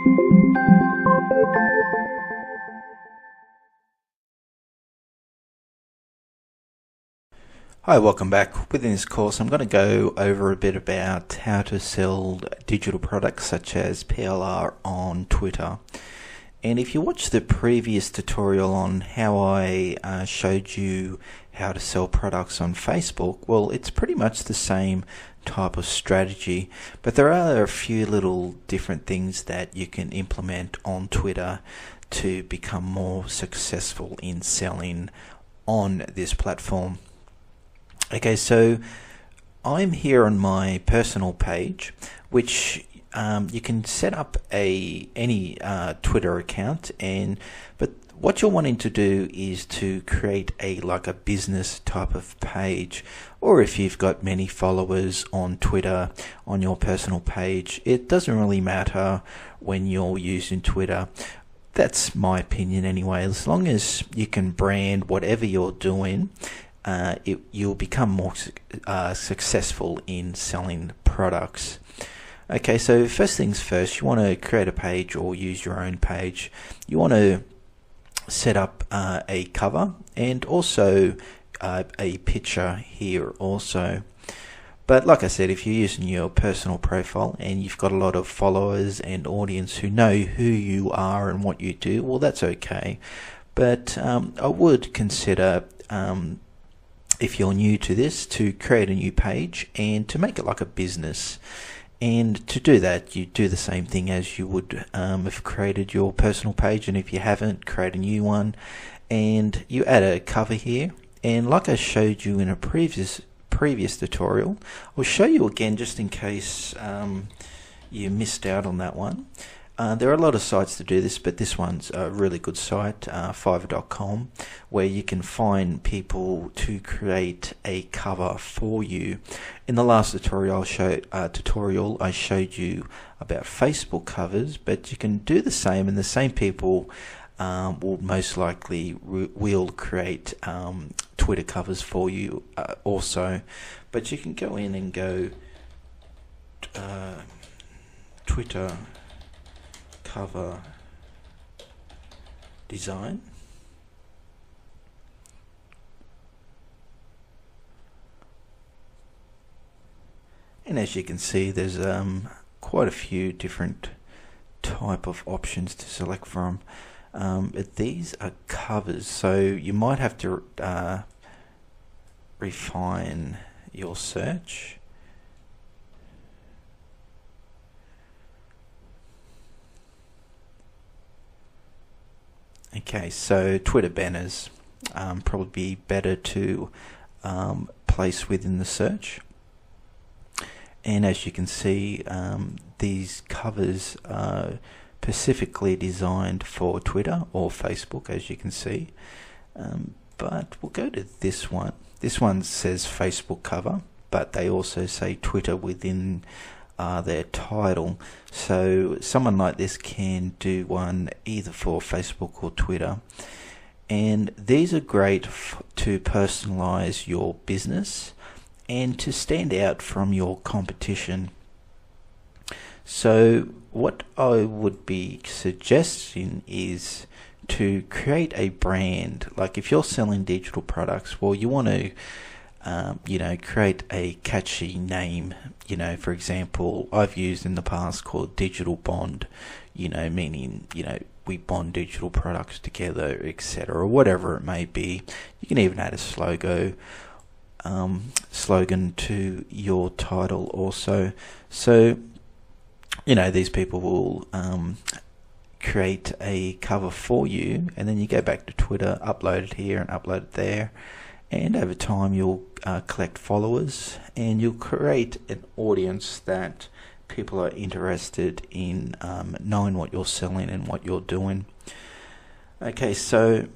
Hi, welcome back. Within this course I'm going to go over a bit about how to sell digital products such as PLR on Twitter. And if you watch the previous tutorial on how I showed you how to sell products on Facebook, well, it's pretty much the same type of strategy, but there are a few little different things that you can implement on Twitter to become more successful in selling on this platform. Okay, so I'm here on my personal page, which you can set up any Twitter account, but what you're wanting to do is to create like a business type of page, or if you've got many followers on Twitter on your personal page, it doesn't really matter when you're using Twitter. That's my opinion anyway. As long as you can brand whatever you're doing, you'll become more successful in selling products. Okay, so first things first, you want to create a page or use your own page. You want to set up a cover and also a picture here also. But like I said, if you're using your personal profile and you've got a lot of followers and audience who know who you are and what you do, well, that's okay. But I would consider, if you're new to this, to create a new page and to make it like a business. And to do that, you do the same thing as you would have created your personal page, and if you haven't, create a new one and you add a cover here. And like I showed you in a previous tutorial, I'll show you again just in case you missed out on that one. There are a lot of sites to do this, but this one's a really good site, Fiverr.com, where you can find people to create a cover for you. In the last tutorial I showed you about Facebook covers, but you can do the same, and the same people will most likely will create Twitter covers for you also. But you can go in and go Twitter cover design, and as you can see, there's quite a few different type of options to select from. But these are covers, so you might have to refine your search. Okay, so Twitter banners probably be better to place within the search. And as you can see, these covers are specifically designed for Twitter or Facebook, as you can see. But we'll go to this one. This one says Facebook cover, but they also say Twitter within their title, so someone like this can do one either for Facebook or Twitter. And these are great to personalize your business and to stand out from your competition. So what I would be suggesting is to create a brand. Like if you're selling digital products, well, you want to create a catchy name. For example, I've used in the past called Digital Bond, meaning, we bond digital products together, etc., or whatever it may be. You can even add a slogan to your title also. So, these people will create a cover for you, and then you go back to Twitter, upload it here and upload it there. And over time you'll collect followers, and you'll create an audience that people are interested in knowing what you're selling and what you're doing. Okay, so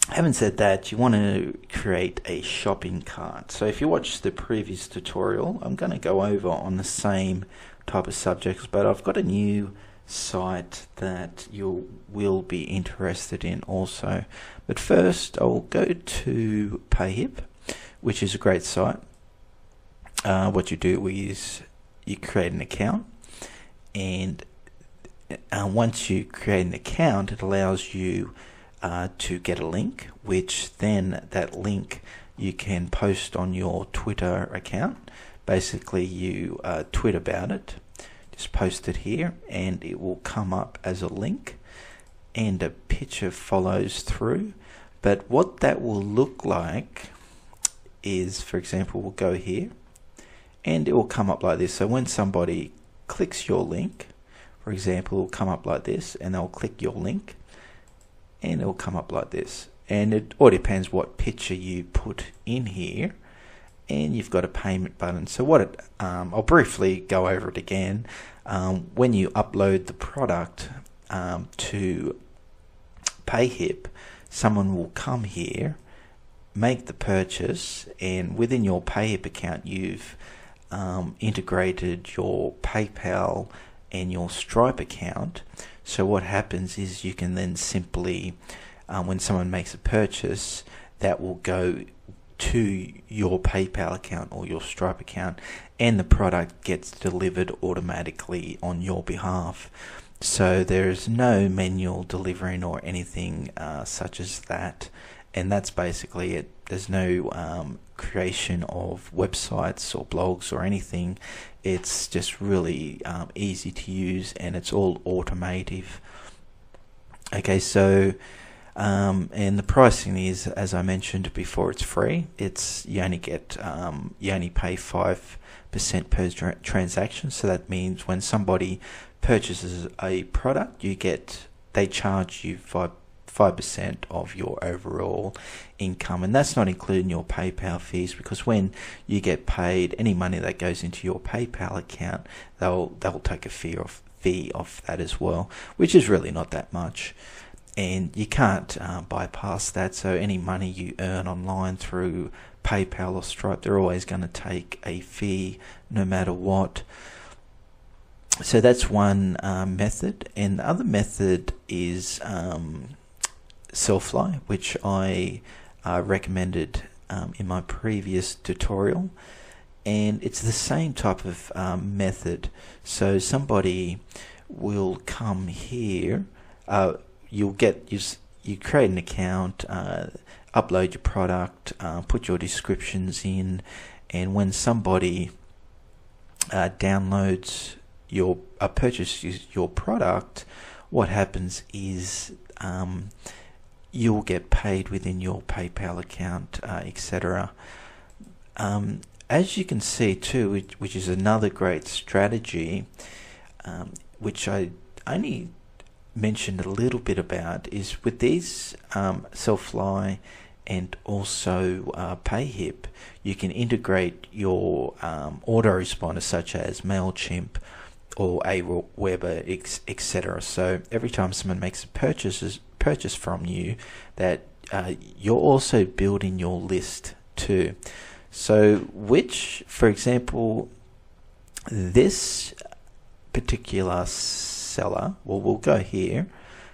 having said that, you want to create a shopping cart. So if you watch the previous tutorial, I'm going to go over on the same type of subjects, but I've got a new site that you will be interested in also. But first I'll go to Payhip, which is a great site. What you do is you create an account, and once you create an account, it allows you to get a link, which then that link you can post on your Twitter account. Basically, you tweet about it, just post it here, and it will come up as a link, and a picture follows through. But what that will look like is, for example, we'll go here, and it will come up like this. So when somebody clicks your link, for example, it will come up like this, and they'll click your link, and it will come up like this. And it all depends what picture you put in here, and you've got a payment button. So what it, I'll briefly go over it again. When you upload the product to PayHip, someone will come here, make the purchase, and within your PayHip account, you've integrated your PayPal and your Stripe account. So what happens is you can then simply, when someone makes a purchase, that will go to your PayPal account or your Stripe account, and the product gets delivered automatically on your behalf. So there's no manual delivering or anything such as that, and that's basically it. There's no creation of websites or blogs or anything. It's just really easy to use, and it's all automative. Okay, so and the pricing is, as I mentioned before, it's free. It's you only pay 5% per transaction. So that means when somebody purchases a product, they charge you 5% of your overall income, and that's not including your PayPal fees, because when you get paid, any money that goes into your PayPal account, they'll take a fee off that as well, which is really not that much. And you can't bypass that. So any money you earn online through PayPal or Stripe, they're always going to take a fee no matter what. So that's one method. And the other method is Sellfly, which I recommended in my previous tutorial. And it's the same type of method. So somebody will come here. You create an account, upload your product, put your descriptions in, and when somebody purchases your product, what happens is you'll get paid within your PayPal account, etc. As you can see too, which is another great strategy, which I only mentioned a little bit about, is with these Sellfly and also PayHip, you can integrate your autoresponders such as MailChimp or Aweber, etc. So every time someone makes a purchase from you, that you're also building your list too. So for example, this particular seller, well, we'll go here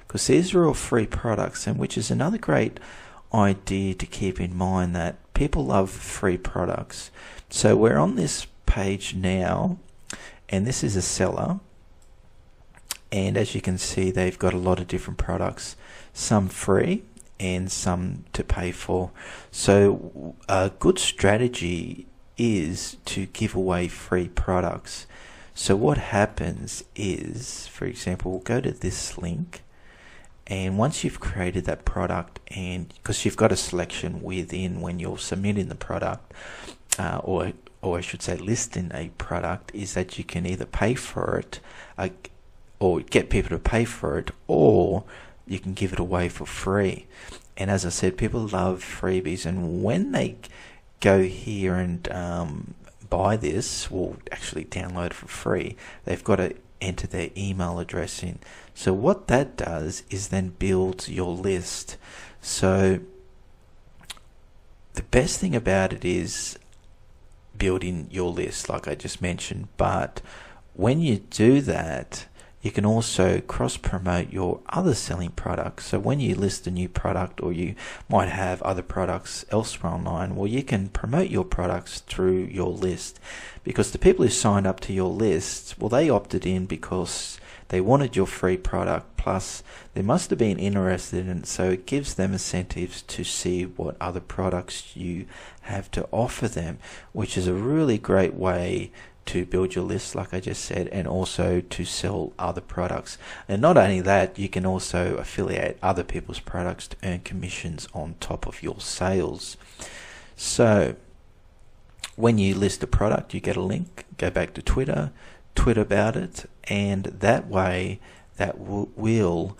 because these are all free products, and which is another great idea to keep in mind, that people love free products. So we're on this page now, and this is a seller, and as you can see, they've got a lot of different products, some free and some to pay for. So a good strategy is to give away free products. So what happens is, for example, we'll go to this link, and once you've created that product, and because you've got a selection within when you're submitting the product, or I should say listing a product, is that you can either pay for it, or get people to pay for it, or you can give it away for free. And as I said, people love freebies, and when they go here and buy this, or actually download it for free, they've got to enter their email address in. So what that does is then builds your list. So the best thing about it is building your list, like I just mentioned, but when you do that, you can also cross-promote your other selling products. So when you list a new product, or you might have other products elsewhere online, well, you can promote your products through your list, because the people who signed up to your list, well, they opted in because they wanted your free product, plus they must have been interested in it, so it gives them incentives to see what other products you have to offer them, which is a really great way to build your list, like I just said, and also to sell other products. And not only that, you can also affiliate other people's products to earn commissions on top of your sales. So when you list a product, you get a link, go back to Twitter, tweet about it, and that way that will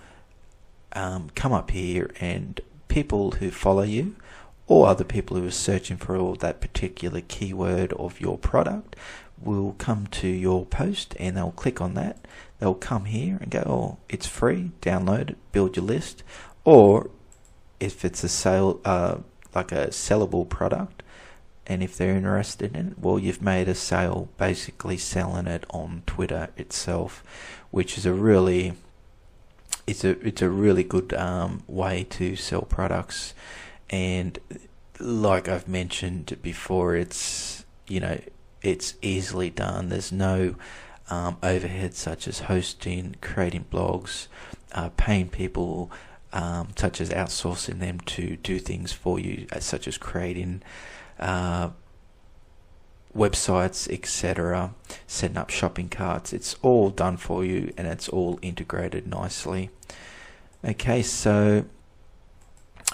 come up here, and people who follow you or other people who are searching for that particular keyword of your product will come to your post, and they'll click on that. They'll come here and go, oh, it's free, download it, build your list. Or if it's a sale, like a sellable product, and if they're interested in it, well, you've made a sale basically selling it on Twitter itself, which is a really good way to sell products. And like I've mentioned before, it's easily done. There's no overhead such as hosting, creating blogs, paying people, such as outsourcing them to do things for you, such as creating websites, etc., setting up shopping carts. It's all done for you, and it's all integrated nicely. Okay, so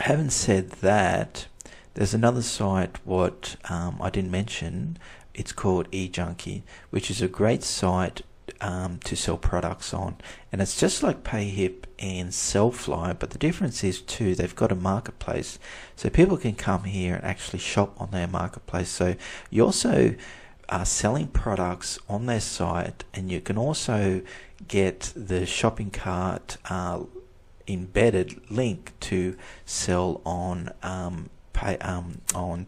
having said that, there's another site what I didn't mention. It's called eJunkie, which is a great site to sell products on, and it's just like PayHip and Sellfly, but the difference is too, they've got a marketplace, so people can come here and actually shop on their marketplace. So you also are selling products on their site, and you can also get the shopping cart embedded link to sell on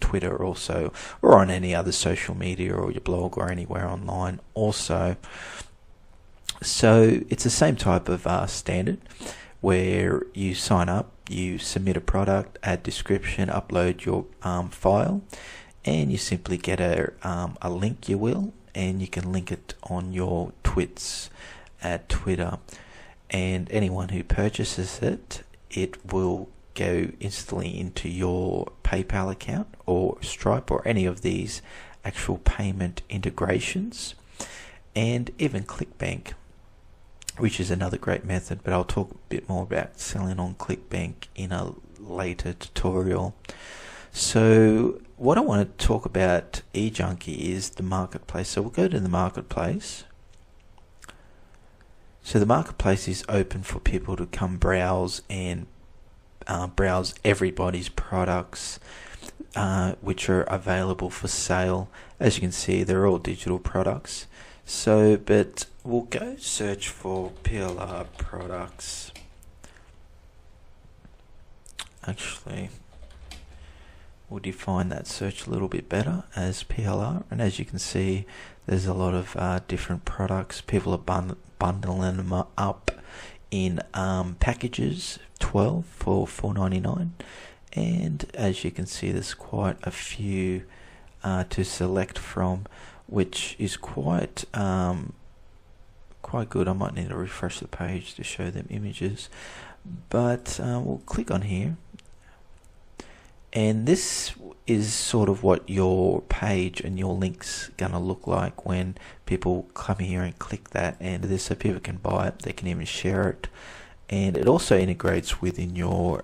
Twitter also, or on any other social media, or your blog, or anywhere online also. So it's the same type of standard, where you sign up, you submit a product, add description, upload your file, and you simply get a link, and you can link it on your tweets at Twitter, and anyone who purchases it, it will go instantly into your PayPal account or Stripe or any of these actual payment integrations, and even ClickBank, which is another great method, but I'll talk a bit more about selling on ClickBank in a later tutorial. So what I want to talk about eJunkie is the marketplace. So we'll go to the marketplace. So the marketplace is open for people to come browse and browse everybody's products which are available for sale. As you can see, they're all digital products. So, but we'll go search for PLR products. Actually, we'll define that search a little bit better as PLR, and as you can see, there's a lot of different products. People are bundling them up in packages, 12 for $4.99, and as you can see, there's quite a few to select from, which is quite good. I might need to refresh the page to show them images, but we'll click on here, and this is sort of what your page and your links gonna look like when people come here and click that, and this, so people can buy it, they can even share it, and it also integrates within your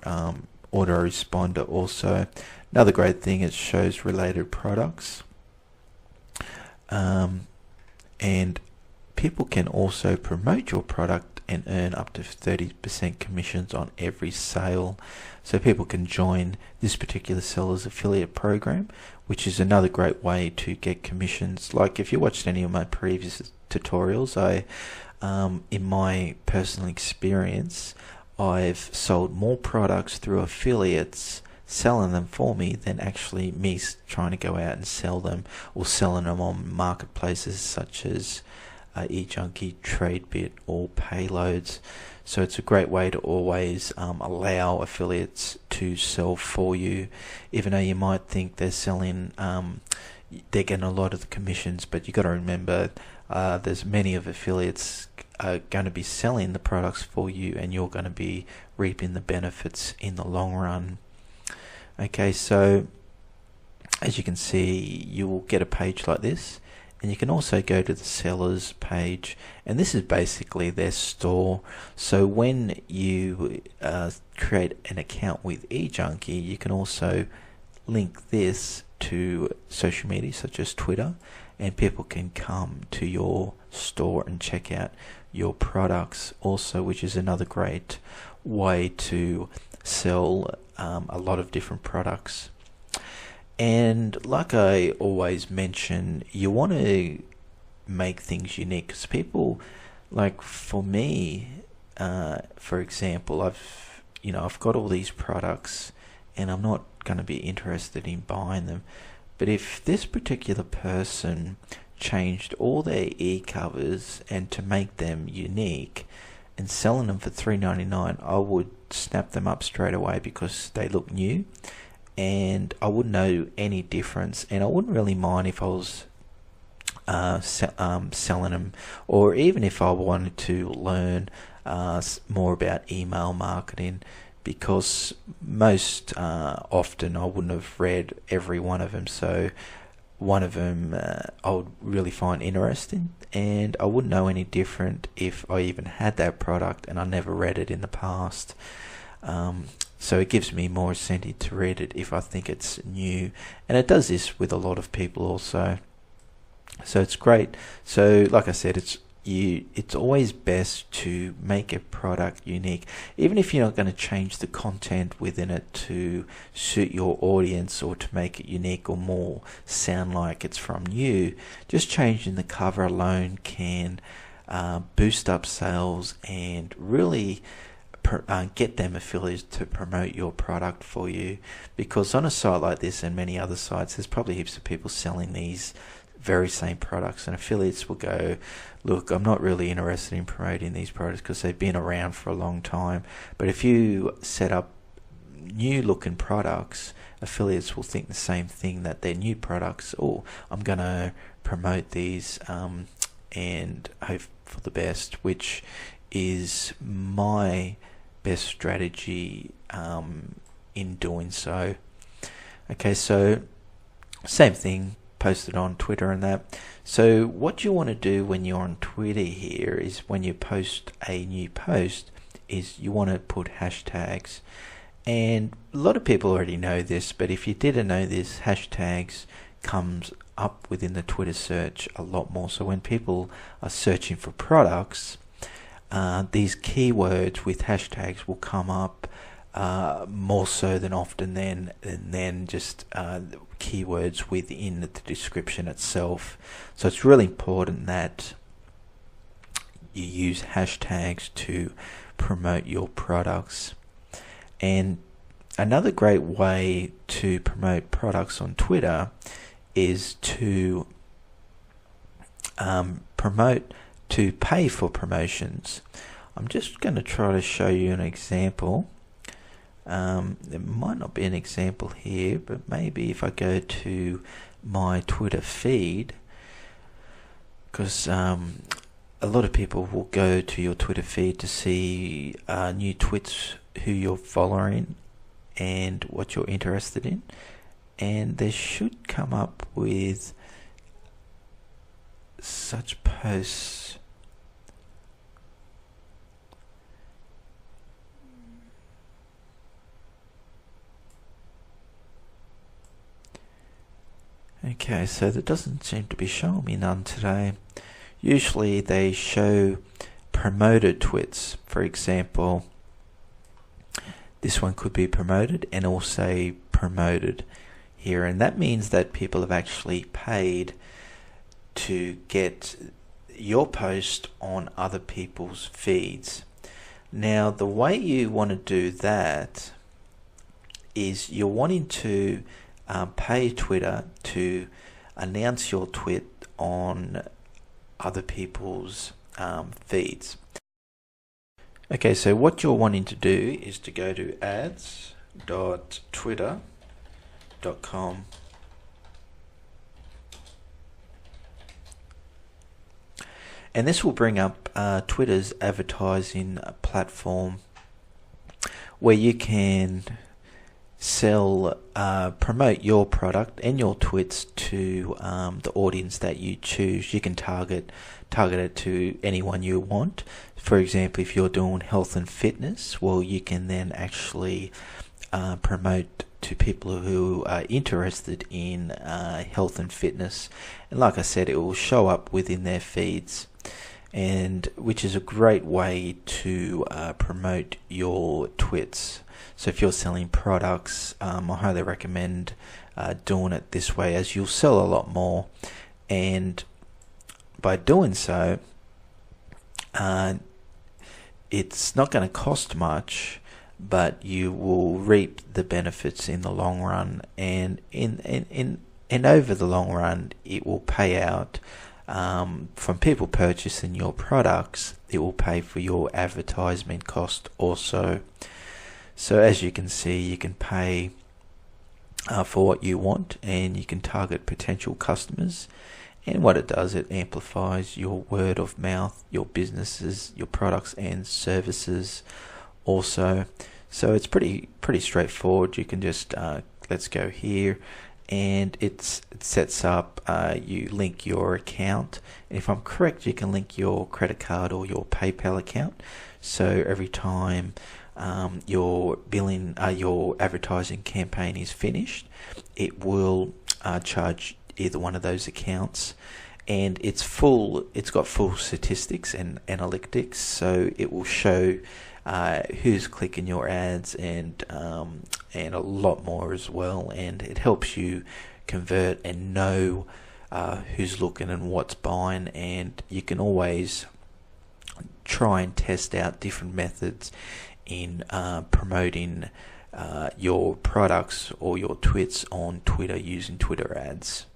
autoresponder also. Another great thing, it shows related products, and people can also promote your product and earn up to 30% commissions on every sale. So people can join this particular seller's affiliate program, which is another great way to get commissions. Like if you watched any of my previous tutorials, in my personal experience, I've sold more products through affiliates selling them for me than actually me trying to go out and sell them, or selling them on marketplaces such as eJunkie, TradeBit, or Payloads. So it's a great way to always allow affiliates to sell for you, even though you might think they're selling, they're getting a lot of the commissions, but you got to remember there's many of affiliates are going to be selling the products for you, and you're going to be reaping the benefits in the long run. Okay, so as you can see, you will get a page like this, and you can also go to the sellers page, and this is basically their store. So when you create an account with eJunkie, you can also link this to social media such as Twitter, and people can come to your store and check out your products also, which is another great way to sell a lot of different products. And like I always mention, you want to make things unique, because people, like for me, for example, I've got all these products and I'm not going to be interested in buying them. But if this particular person changed all their e-covers and to make them unique and selling them for $3.99, I would snap them up straight away because they look new, and I wouldn't know any difference, and I wouldn't really mind if I was selling them, or even if I wanted to learn more about email marketing, because most often I wouldn't have read every one of them. So one of them I would really find interesting, and I wouldn't know any different if I even had that product and I never read it in the past. So it gives me more incentive to read it if I think it's new, and it does this with a lot of people also. So it's great. So like I said, it's always best to make a product unique, even if you're not going to change the content within it to suit your audience or to make it unique or more sound like it's from you. Just changing the cover alone can boost up sales and really get them affiliates to promote your product for you, because on a site like this and many other sites, there's probably heaps of people selling these very same products, and affiliates will go, look, I'm not really interested in promoting these products because they've been around for a long time. But if you set up new looking products, affiliates will think the same thing, that they're new products. Oh, I'm going to promote these and hope for the best, which is my best strategy in doing so. Okay, so same thing, posted on Twitter and that. So what you want to do when you're on Twitter here is, when you post a new post, is you want to put hashtags. And a lot of people already know this, but if you didn't know this, hashtags comes up within the Twitter search a lot more. So when people are searching for products, these keywords with hashtags will come up more so than often than just keywords within the description itself. So it's really important that you use hashtags to promote your products. And another great way to promote products on Twitter is to pay for promotions. I'm just going to try to show you an example. There might not be an example here, but maybe if I go to my Twitter feed, because a lot of people will go to your Twitter feed to see new tweets, who you're following and what you're interested in, and they should come up with such posts. Okay, so that doesn't seem to be showing me none today. Usually they show promoted tweets. For example, this one could be promoted and also promoted here, and that means that people have actually paid to get your post on other people's feeds. Now, the way you want to do that is you're wanting to pay Twitter to announce your tweet on other people's feeds. Okay, so what you're wanting to do is to go to ads.twitter.com, and this will bring up Twitter's advertising platform, where you can promote your product and your tweets to the audience that you choose. You can target it to anyone you want. For example, if you're doing health and fitness, well, you can then actually promote to people who are interested in health and fitness, and like I said, it will show up within their feeds, and which is a great way to promote your tweets. So if you're selling products, I highly recommend doing it this way, as you'll sell a lot more, and by doing so, it's not going to cost much, but you will reap the benefits in the long run, and in over the long run, it will pay out. From people purchasing your products, it will pay for your advertisement cost also. So as you can see, you can pay for what you want, and you can target potential customers. And what it does, it amplifies your word of mouth, your businesses, your products and services also. So it's pretty straightforward. You can just let's go here, and it sets up, you link your account, and if I'm correct, you can link your credit card or your PayPal account. So every time your advertising campaign is finished, it will charge either one of those accounts, and it's got full statistics and analytics, so it will show who's clicking your ads, and a lot more as well, and it helps you convert and know who's looking and what's buying. And you can always try and test out different methods in promoting your products or your tweets on Twitter using Twitter ads.